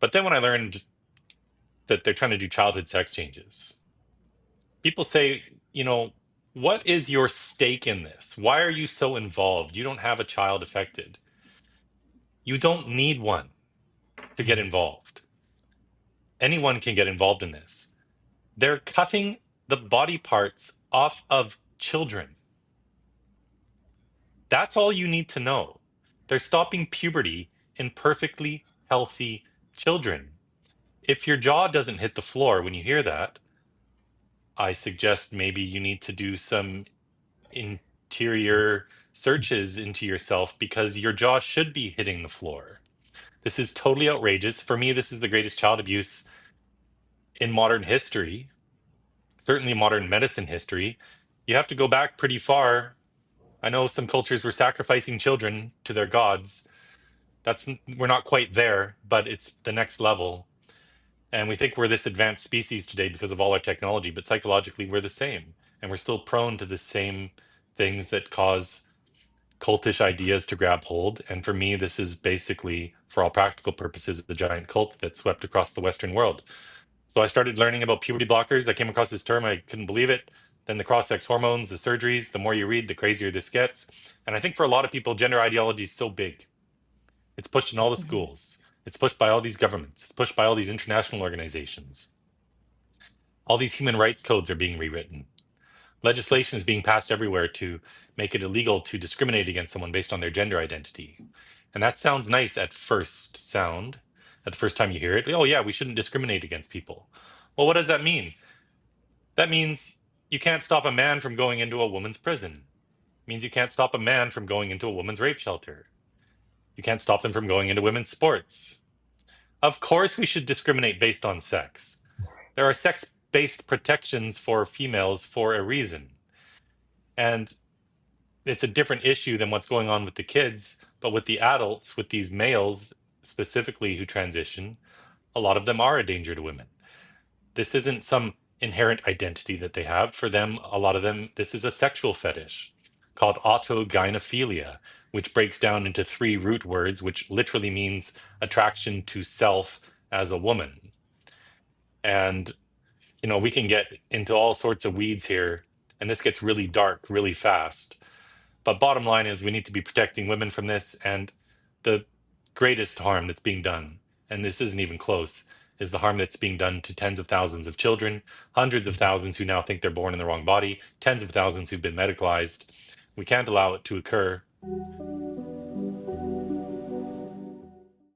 But then when I learned that they're trying to do childhood sex changes, people say, what is your stake in this? Why are you so involved? You don't have a child affected. You don't need one to get involved. Anyone can get involved in this. They're cutting the body parts off of children. That's all you need to know. They're stopping puberty in perfectly healthy children. If your jaw doesn't hit the floor when you hear that, I suggest maybe you need to do some interior searches into yourself because your jaw should be hitting the floor. This is totally outrageous. For me, this is the greatest child abuse in modern history, certainly modern medicine history. You have to go back pretty far. I know some cultures were sacrificing children to their gods. We're not quite there, but it's the next level. And we think we're this advanced species today because of all our technology, but psychologically we're the same. And we're still prone to the same things that cause cultish ideas to grab hold. And for me, this is basically, for all practical purposes, the giant cult that swept across the Western world. So I started learning about puberty blockers. I came across this term, I couldn't believe it. Then the cross-sex hormones, the surgeries, the more you read, the crazier this gets. And I think for a lot of people, gender ideology is so big. It's pushed in all the Mhm. schools. It's pushed by all these governments. It's pushed by all these international organizations. All these human rights codes are being rewritten. Legislation is being passed everywhere to make it illegal to discriminate against someone based on their gender identity. And that sounds nice at the first time you hear it. Oh, yeah, we shouldn't discriminate against people. Well, what does that mean? That means you can't stop a man from going into a woman's prison. It means you can't stop a man from going into a woman's rape shelter. You can't stop them from going into women's sports. Of course, we should discriminate based on sex. There are sex based protections for females for a reason. And it's a different issue than what's going on with the kids. But with the adults, with these males specifically who transition, a lot of them are a danger to women. This isn't some inherent identity that they have. For them, a lot of them, this is a sexual fetish called autogynephilia, which breaks down into three root words, which literally means attraction to self as a woman. And, we can get into all sorts of weeds here, and this gets really dark really fast. But bottom line is we need to be protecting women from this. And the greatest harm that's being done, and this isn't even close, is the harm that's being done to tens of thousands of children, hundreds of thousands who now think they're born in the wrong body, tens of thousands who've been medicalized. We can't allow it to occur.